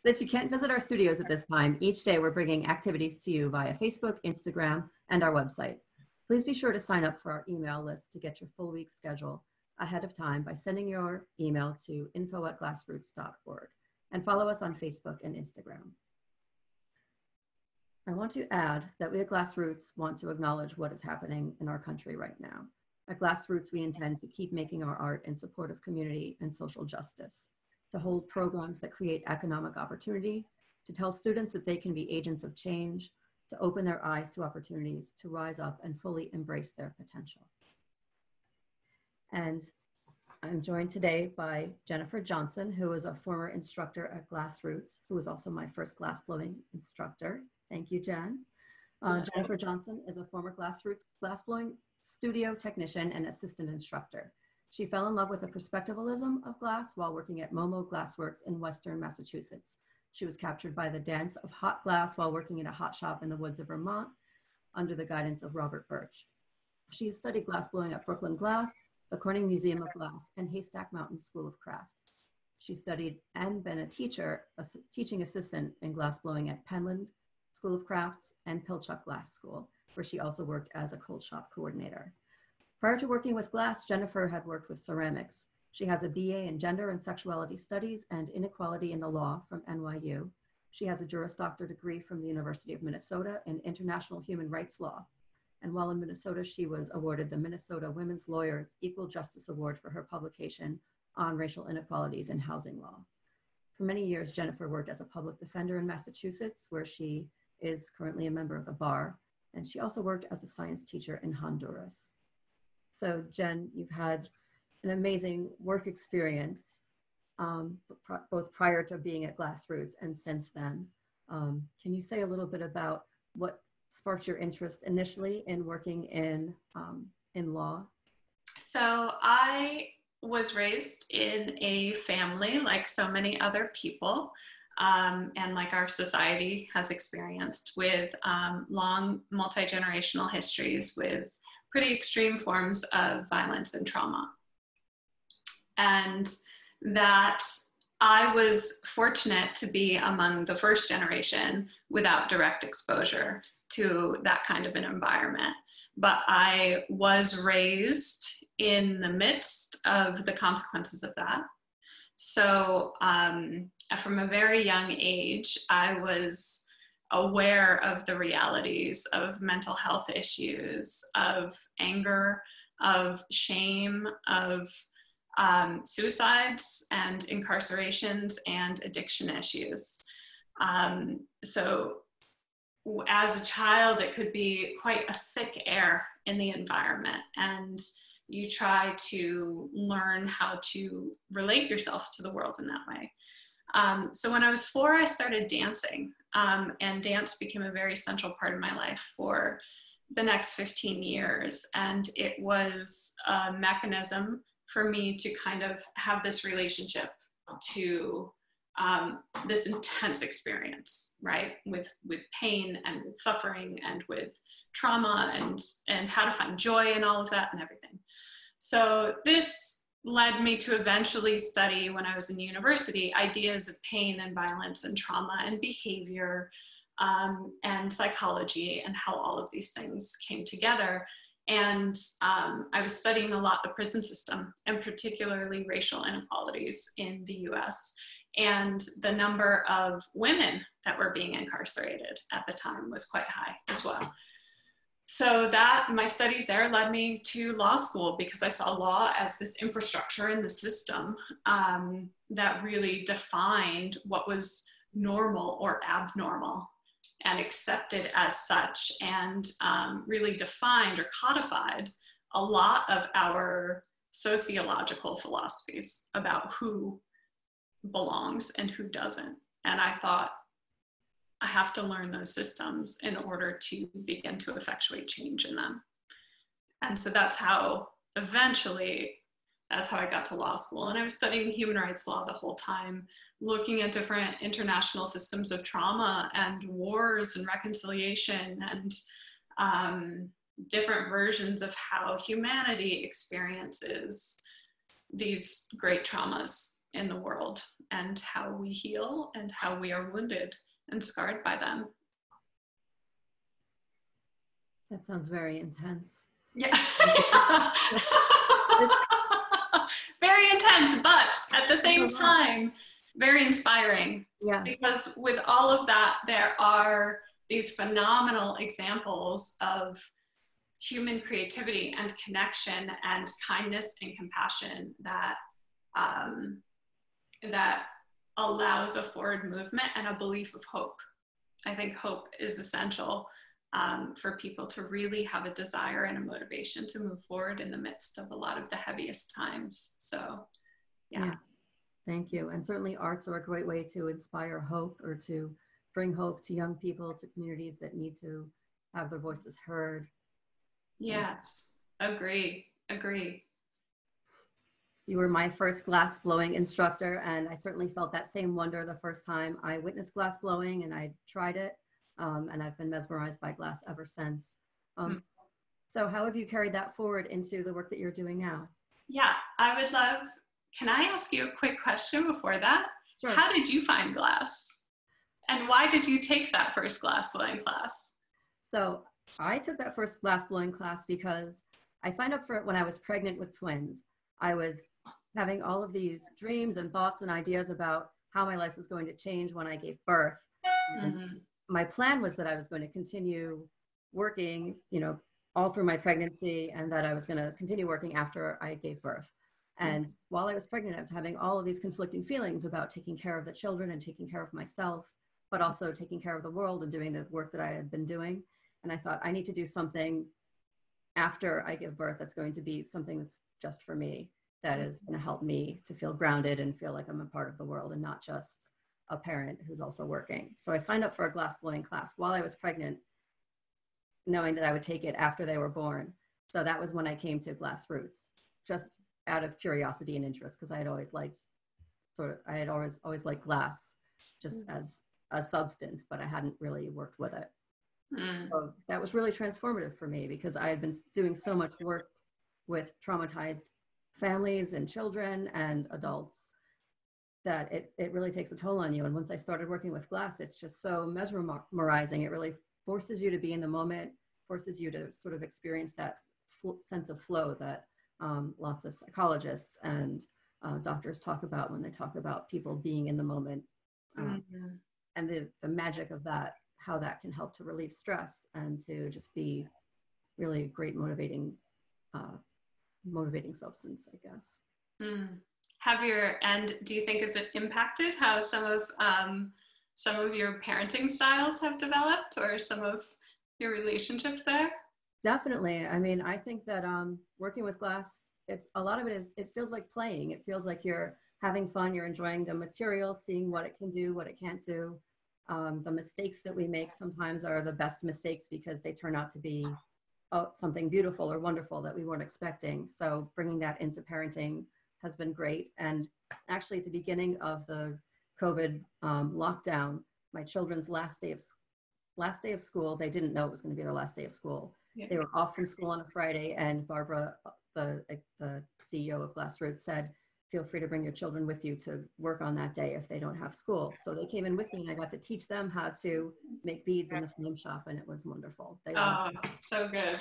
Since you can't visit our studios at this time, each day we're bringing activities to you via Facebook, Instagram, and our website. Please be sure to sign up for our email list to get your full week schedule ahead of time by sending your email to info@glassroots.org and follow us on Facebook and Instagram. I want to add that we at GlassRoots want to acknowledge what is happening in our country right now. At GlassRoots, we intend to keep making our art in support of community and social justice, to hold programs that create economic opportunity, to tell students that they can be agents of change, to open their eyes to opportunities, to rise up and fully embrace their potential. And I'm joined today by Jennifer Johnson, who is a former instructor at GlassRoots, who was also my first glassblowing instructor. Thank you, Jen. Jennifer Johnson is a former GlassRoots glassblowing studio technician and assistant instructor. She fell in love with the perspectivalism of glass while working at Momo Glassworks in Western Massachusetts. She was captured by the dance of hot glass while working in a hot shop in the woods of Vermont under the guidance of Robert Birch. She has studied glassblowing at Brooklyn Glass, the Corning Museum of Glass, and Haystack Mountain School of Crafts. She studied and been a teaching assistant in glassblowing at Penland School of Crafts and Pilchuck Glass School, where she also worked as a cold shop coordinator. Prior to working with glass, Jennifer had worked with ceramics. She has a BA in Gender and Sexuality Studies and Inequality in the Law from NYU. She has a Juris Doctor degree from the University of Minnesota in International Human Rights Law. And while in Minnesota, she was awarded the Minnesota Women's Lawyers Equal Justice Award for her publication on racial inequalities in housing law. For many years, Jennifer worked as a public defender in Massachusetts, where she is currently a member of the bar. And she also worked as a science teacher in Honduras. So Jen, you've had an amazing work experience, both prior to being at GlassRoots and since then. Can you say a little bit about what sparked your interest initially in working in law? So I was raised in a family like so many other people, and like our society has experienced, with long multi-generational histories with pretty extreme forms of violence and trauma. And that I was fortunate to be among the first generation without direct exposure to that kind of an environment. But I was raised in the midst of the consequences of that. So from a very young age, I was aware of the realities of mental health issues, of anger, of shame, of suicides and incarcerations and addiction issues. So as a child, it could be quite a thick air in the environment, and you try to learn how to relate yourself to the world in that way. So when I was 4, I started dancing, and dance became a very central part of my life for the next 15 years. And it was a mechanism for me to kind of have this relationship to this intense experience, right? With pain and with suffering and with trauma and how to find joy in all of that and everything. So this led me to eventually study, when I was in university, ideas of pain and violence and trauma and behavior and psychology and how all of these things came together. And I was studying a lot the prison system, and particularly racial inequalities in the US. And the number of women that were being incarcerated at the time was quite high as well. So that my studies there led me to law school, because I saw law as this infrastructure in the system that really defined what was normal or abnormal and accepted as such, and really defined or codified a lot of our sociological philosophies about who belongs and who doesn't. And I thought, I have to learn those systems in order to begin to effectuate change in them. And so that's how eventually, that's how I got to law school. And I was studying human rights law the whole time, looking at different international systems of trauma and wars and reconciliation and different versions of how humanity experiences these great traumas in the world and how we heal and how we are wounded and scarred by them. That sounds very intense. Yeah. Very intense, but at the same time, very inspiring. Yes. Because with all of that, there are these phenomenal examples of human creativity and connection and kindness and compassion that that allows a forward movement and a belief of hope. I think hope is essential for people to really have a desire and a motivation to move forward in the midst of a lot of the heaviest times. So, yeah. Thank you. And certainly arts are a great way to inspire hope, or to bring hope to young people, to communities that need to have their voices heard. Yes, agree. You were my first glass blowing instructor, and I certainly felt that same wonder the first time I witnessed glass blowing, and I tried it. And I've been mesmerized by glass ever since. So how have you carried that forward into the work that you're doing now? Yeah, I would love, can I ask you a quick question before that? Sure. How did you find glass? And why did you take that first glass blowing class? So I took that first glass blowing class because I signed up for it when I was pregnant with twins. I was having all of these dreams and thoughts and ideas about how my life was going to change when I gave birth. Mm-hmm. My plan was that I was going to continue working, all through my pregnancy, and that I was going to continue working after I gave birth. And while I was pregnant, I was having all of these conflicting feelings about taking care of the children and taking care of myself, but also taking care of the world and doing the work that I had been doing. And I thought, I need to do something after I give birth that's going to be something that's just for me, that is going to help me to feel grounded and feel like I'm a part of the world and not just a parent who's also working. So I signed up for a glass blowing class while I was pregnant, knowing that I would take it after they were born. So that was when I came to GlassRoots, just out of curiosity and interest, because I had always liked always liked glass just as a substance, but I hadn't really worked with it. So that was really transformative for me, because I had been doing so much work with traumatized families and children and adults that it really takes a toll on you. And once I started working with glass, it's just so mesmerizing. It really forces you to be in the moment, forces you to sort of experience that sense of flow that lots of psychologists and doctors talk about when they talk about people being in the moment. And the magic of that, how that can help to relieve stress and to just be really a great motivating substance, I guess. And do you think has it impacted how some of your parenting styles have developed, or some of your relationships there? Definitely. I mean, I think that working with glass, a lot of it feels like playing. It feels like you're having fun, you're enjoying the material, seeing what it can do, what it can't do. The mistakes that we make sometimes are the best mistakes because they turn out to be something beautiful or wonderful that we weren't expecting. So bringing that into parenting has been great. And actually at the beginning of the COVID lockdown, my children's last day of school, they didn't know it was going to be their last day of school. Yeah. They were off from school on a Friday, and Barbara, the CEO of GlassRoots, said, feel free to bring your children with you to work on that day if they don't have school. So they came in with me, and I got to teach them how to make beads in the flame shop, and it was wonderful. So good.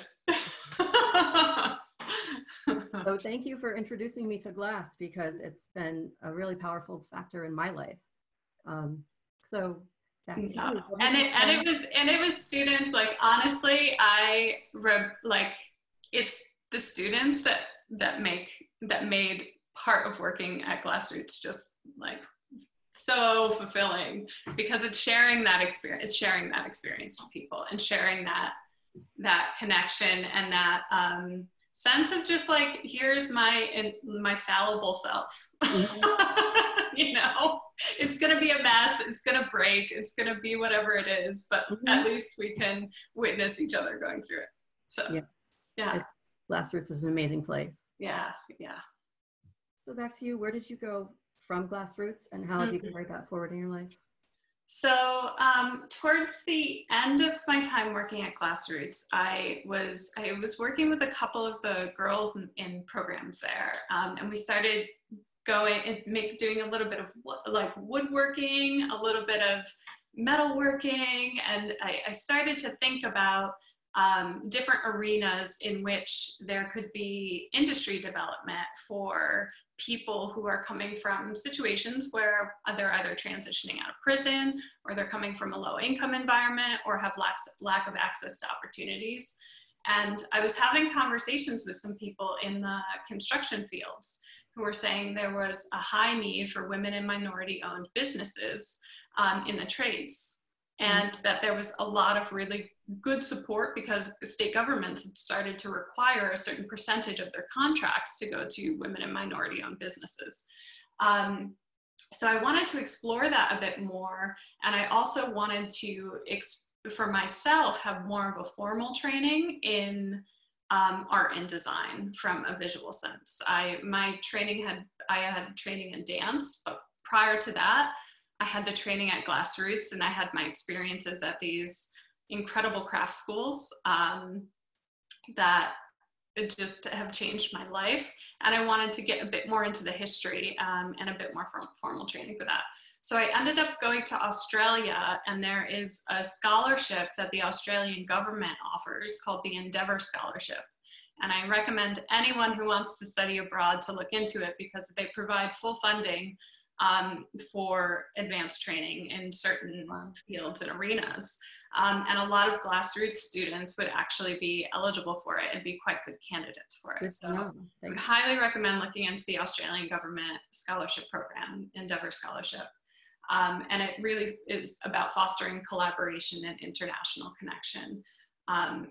So thank you for introducing me to glass, because it's been a really powerful factor in my life. So back to you. And it was students, like, honestly, it's the students that made part of working at GlassRoots just like so fulfilling, because it's sharing that experience with people, and sharing that connection and that sense of just like, here's my fallible self. It's gonna be a mess, it's gonna break, it's gonna be whatever it is, but at least we can witness each other going through it. So yeah. GlassRoots is an amazing place. Yeah. So back to you, where did you go from GlassRoots, and how have you carried that forward in your life? So towards the end of my time working at GlassRoots, I was working with a couple of the girls in programs there, and we started doing a little bit of like woodworking, a little bit of metalworking, and I started to think about different arenas in which there could be industry development for people who are coming from situations where they're either transitioning out of prison, or they're coming from a low-income environment, or have lack of access to opportunities. And I was having conversations with some people in the construction fields who were saying there was a high need for women and minority-owned businesses in the trades, and that there was a lot of really good support because the state governments had started to require a certain percentage of their contracts to go to women and minority-owned businesses. So I wanted to explore that a bit more, and I also wanted to, for myself, have more of a formal training in art and design from a visual sense. I had training in dance, but prior to that, I had the training at GlassRoots, and I had my experiences at these incredible craft schools that just have changed my life. And I wanted to get a bit more into the history and a bit more formal training for that. So I ended up going to Australia, and there is a scholarship that the Australian government offers called the Endeavour Scholarship. And I recommend anyone who wants to study abroad to look into it, because they provide full funding for advanced training in certain fields and arenas. And a lot of GlassRoots students would actually be eligible for it and be quite good candidates for it. So I would highly recommend looking into the Australian government scholarship program, Endeavour Scholarship. And it really is about fostering collaboration and international connection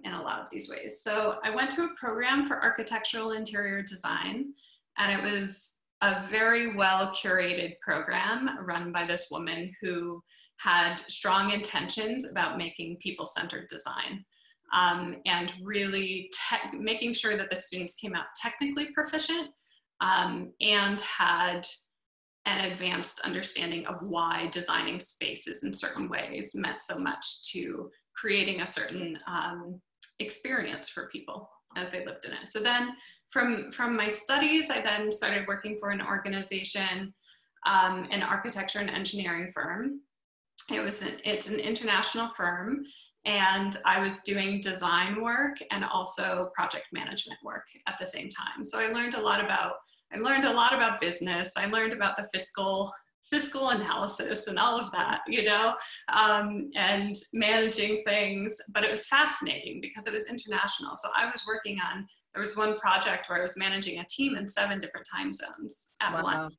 in a lot of these ways. So I went to a program for architectural interior design, and it was a very well curated program run by this woman who had strong intentions about making people-centered design and really making sure that the students came out technically proficient and had an advanced understanding of why designing spaces in certain ways meant so much to creating a certain experience for people as they lived in it. So then from my studies, I then started working for an organization, an architecture and engineering firm. It's an international firm, and I was doing design work and also project management work at the same time. So I learned a lot about business. I learned about the fiscal analysis and all of that, and managing things, but it was fascinating because it was international. So there was one project where I was managing a team in 7 different time zones at once.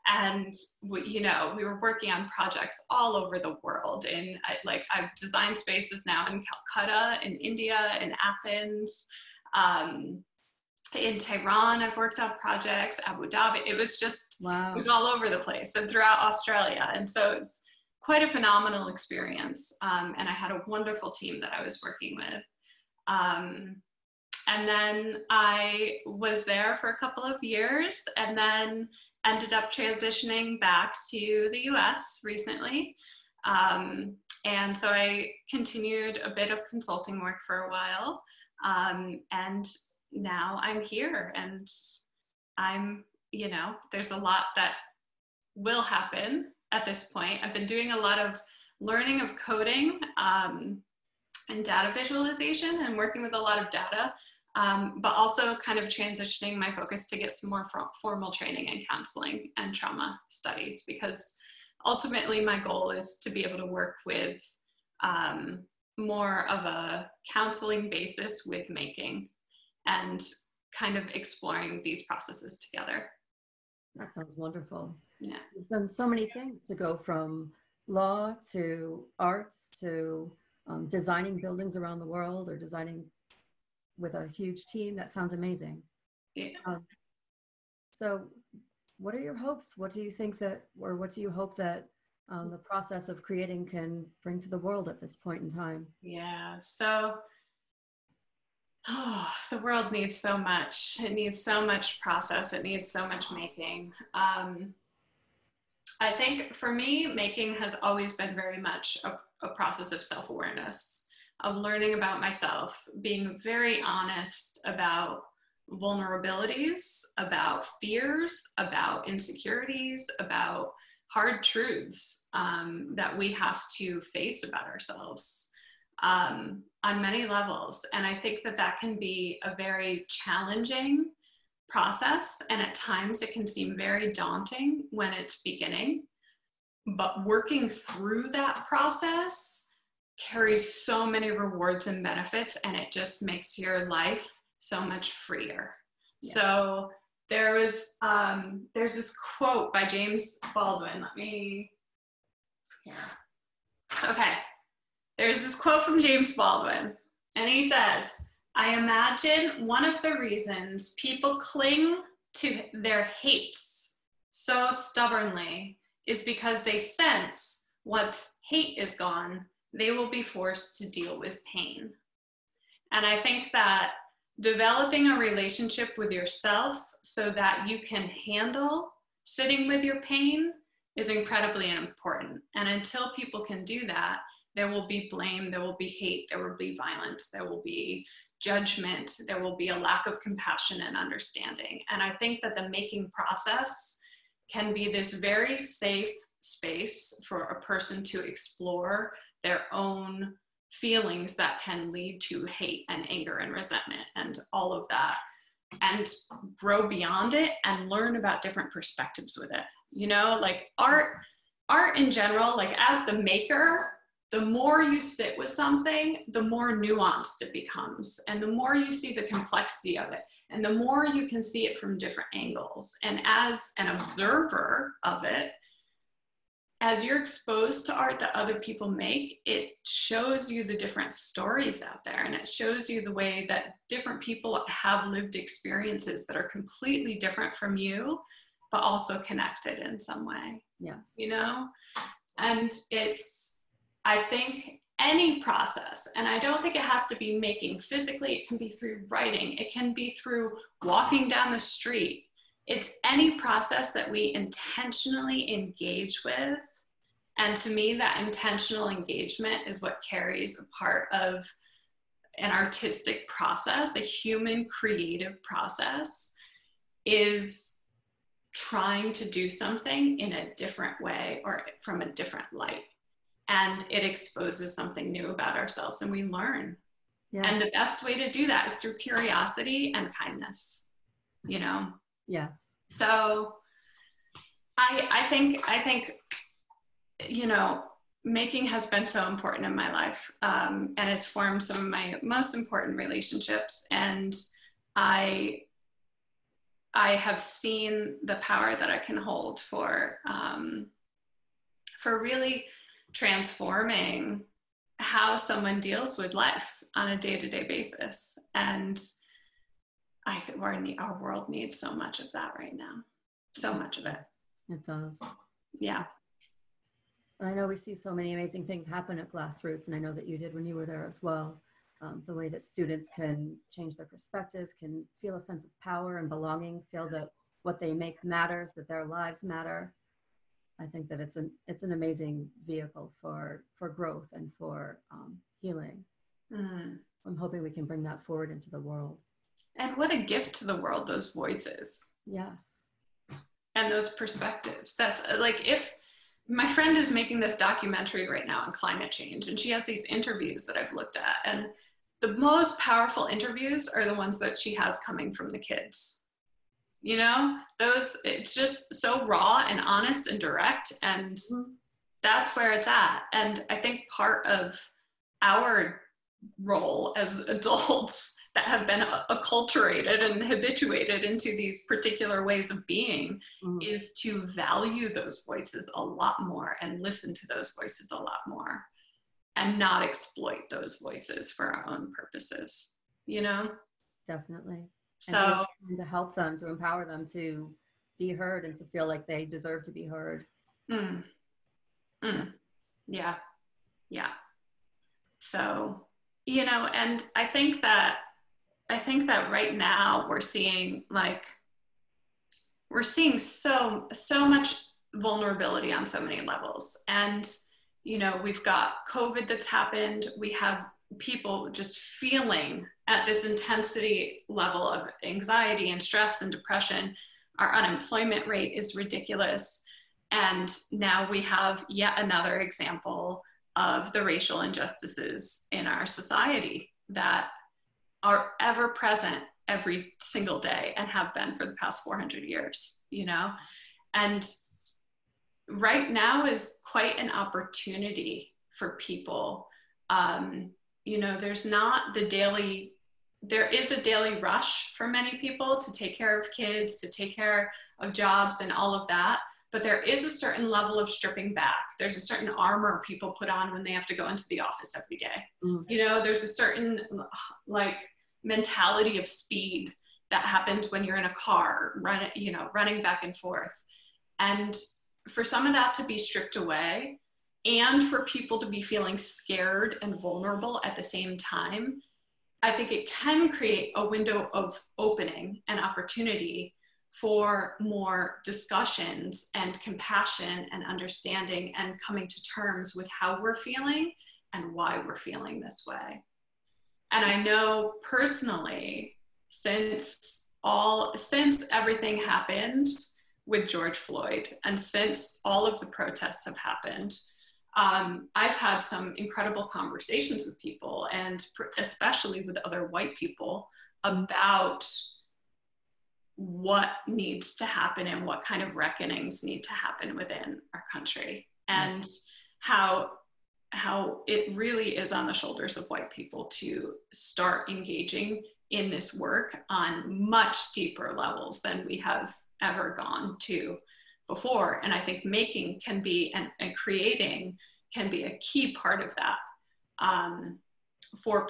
And we were working on projects all over the world. And I've designed spaces now in Calcutta, in India, in Athens, in Tehran. I've worked on projects, Abu Dhabi. It was just, It was all over the place, and throughout Australia. And so it's quite a phenomenal experience. And I had a wonderful team that I was working with. And then I was there for a couple of years, and then ended up transitioning back to the US recently. And so I continued a bit of consulting work for a while. And now I'm here, and there's a lot that will happen at this point. I've been doing a lot of learning of coding and data visualization and working with a lot of data. But also kind of transitioning my focus to get some more formal training in counseling and trauma studies, because ultimately my goal is to be able to work with more of a counseling basis with making and kind of exploring these processes together. That sounds wonderful. Yeah. You've done so many things, to go from law to arts to designing buildings around the world, or designing with a huge team. That sounds amazing. Yeah. So what are your hopes? What do you think that, or what do you hope that the process of creating can bring to the world at this point in time? Yeah, so the world needs so much. It needs so much process. It needs so much making. I think for me, making has always been very much a process of self-awareness, of learning about myself, being very honest about vulnerabilities, about fears, about insecurities, about hard truths that we have to face about ourselves on many levels. And I think that that can be a very challenging process. And at times it can seem very daunting when it's beginning. But working through that process carries so many rewards and benefits, and it just makes your life so much freer. Yeah. So there's this quote by James Baldwin. Okay. There's this quote from James Baldwin, and he says, "I imagine one of the reasons people cling to their hates so stubbornly is because they sense once hate is gone, they will be forced to deal with pain." And I think that developing a relationship with yourself so that you can handle sitting with your pain is incredibly important. And until people can do that, there will be blame, there will be hate, there will be violence, there will be judgment, there will be a lack of compassion and understanding. And I think that the making process can be this very safe space for a person to explore their own feelings that can lead to hate and anger and resentment and all of that, and grow beyond it and learn about different perspectives with it. You know, like art in general, like as the maker, the more you sit with something, the more nuanced it becomes, and the more you see the complexity of it, and the more you can see it from different angles. And as an observer of it, as you're exposed to art that other people make, it shows you the different stories out there, and it shows you the way that different people have lived experiences that are completely different from you, but also connected in some way. Yes. You know? And I think any process, and I don't think it has to be making physically, it can be through writing, it can be through walking down the street. It's any process that we intentionally engage with. And to me, that intentional engagement is what carries a part of an artistic process, a human creative process, is trying to do something in a different way or from a different light. And it exposes something new about ourselves, and we learn. Yeah. And the best way to do that is through curiosity and kindness, you know? Yes. So I think, you know, making has been so important in my life, and it's formed some of my most important relationships. And I have seen the power that I can hold for really transforming how someone deals with life on a day-to-day basis. And I think our world needs so much of that right now. So much of it. It does. Yeah. And I know we see so many amazing things happen at GlassRoots, and I know that you did when you were there as well. The way that students can change their perspective, can feel a sense of power and belonging, feel that what they make matters, that their lives matter. I think that it's an amazing vehicle for growth and for healing. Mm. I'm hoping we can bring that forward into the world. And what a gift to the world, those voices. Yes. And those perspectives. That's like, if my friend is making this documentary right now on climate change, and she has these interviews that I've looked at, and the most powerful interviews are the ones that she has coming from the kids. You know, it's just so raw and honest and direct, and that's where it's at. And I think part of our role as adults that have been acculturated and habituated into these particular ways of being is to value those voices a lot more and listen to those voices a lot more, and not exploit those voices for our own purposes, you know? Definitely. So and to help them, to empower them to be heard and to feel like they deserve to be heard. Yeah. So, you know, and I think that right now we're seeing so much vulnerability on so many levels. And, you know, we've got COVID that's happened. We have people just feeling at this intensity level of anxiety and stress and depression. Our unemployment rate is ridiculous. And now we have yet another example of the racial injustices in our society that are ever present every single day and have been for the past 400 years, you know? And right now is quite an opportunity for people. You know, there is a daily rush for many people to take care of kids, to take care of jobs and all of that. But there is a certain level of stripping back. There's a certain armor people put on when they have to go into the office every day. You know, there's a certain like mentality of speed that happens when you're in a car, running back and forth. And for some of that to be stripped away, and for people to be feeling scared and vulnerable at the same time, I think it can create a window of opening and opportunity for more discussions and compassion and understanding and coming to terms with how we're feeling and why we're feeling this way. And I know personally, since everything happened with George Floyd and since all of the protests have happened, I've had some incredible conversations with people, and especially with other white people, about what needs to happen and what kind of reckonings need to happen within our country, and how it really is on the shoulders of white people to start engaging in this work on much deeper levels than we have ever gone to before. And I think making can be, and creating can be a key part of that, for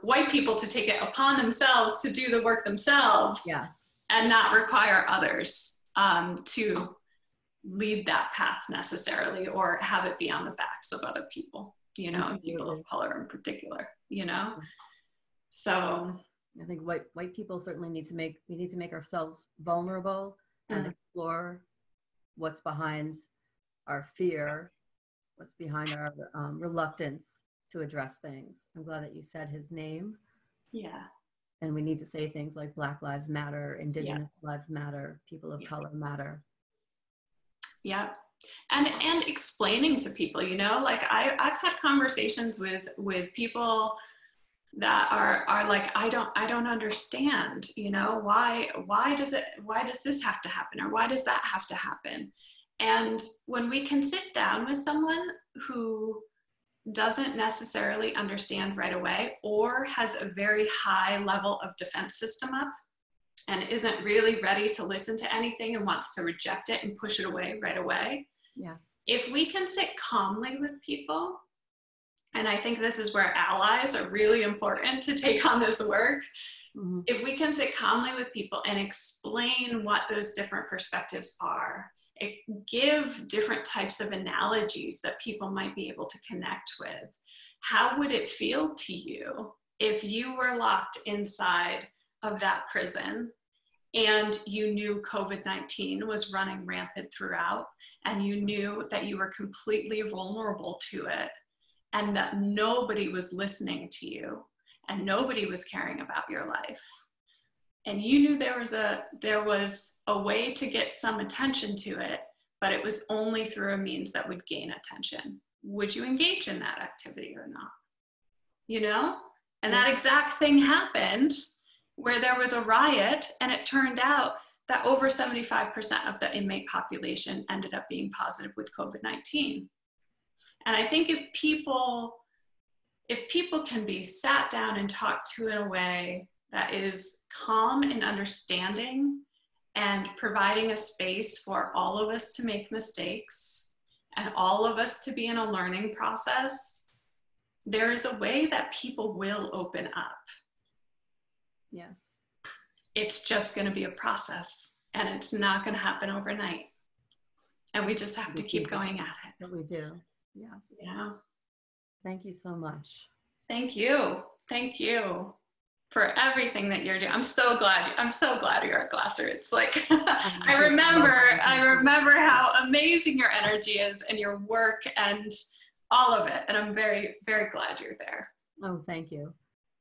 white people to take it upon themselves to do the work themselves, and not require others to lead that path necessarily, or have it be on the backs of other people, you know, and people of color in particular, you know. So I think white people certainly need to make ourselves vulnerable and explore what's behind our fear, what's behind our reluctance to address things. I'm glad that you said his name. Yeah. And we need to say things like Black Lives Matter, Indigenous Lives Matter, people of color matter. Yeah. And explaining to people, you know, like I've had conversations with people that are like, I don't understand, you know, why does this have to happen, or why does that have to happen? And when we can sit down with someone who doesn't necessarily understand right away, or has a very high level of defense system up and isn't really ready to listen to anything and wants to reject it and push it away right away. Yeah. If we can sit calmly with people, and I think this is where allies are really important to take on this work. If we can sit calmly with people and explain what those different perspectives are, give different types of analogies that people might be able to connect with. How would it feel to you if you were locked inside of that prison and you knew COVID-19 was running rampant throughout, and you knew that you were completely vulnerable to it, and that nobody was listening to you and nobody was caring about your life, and you knew there was a way to get some attention to it, but it was only through a means that would gain attention? Would you engage in that activity or not? You know? And that exact thing happened, where there was a riot, and it turned out that over 75% of the inmate population ended up being positive with COVID-19. And I think if people can be sat down and talked to in a way that is calm and understanding, and providing a space for all of us to make mistakes and all of us to be in a learning process, there is a way that people will open up. Yes. It's just going to be a process, and it's not going to happen overnight. And we just have to keep going at it. That we do. Yes. Yeah. Thank you so much. Thank you. Thank you for everything that you're doing. I'm so glad you're at GlassRoots. Like, I remember how amazing your energy is and your work and all of it. And I'm very, very glad you're there. Oh, thank you.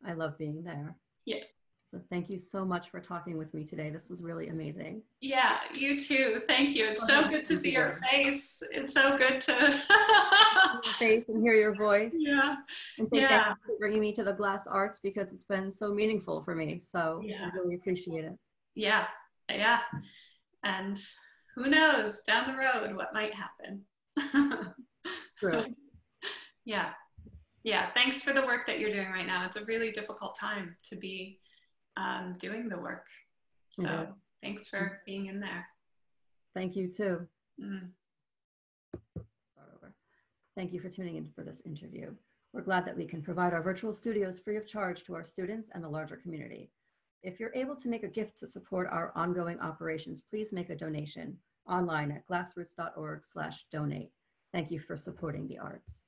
I love being there. Yeah. So thank you so much for talking with me today. This was really amazing. Yeah, you too. Thank you. It's so good to see your face. It's so good to see your face and hear your voice. Yeah. And say thank you for bringing me to the Glass Arts, because it's been so meaningful for me. So I really appreciate it. Yeah. Yeah. And who knows down the road what might happen. True. Yeah. Yeah. Thanks for the work that you're doing right now. It's a really difficult time to be doing the work. So thanks for being in there. Thank you too. Mm. Start over. Thank you for tuning in for this interview. We're glad that we can provide our virtual studios free of charge to our students and the larger community. If you're able to make a gift to support our ongoing operations, please make a donation online at glassroots.org/donate. Thank you for supporting the arts.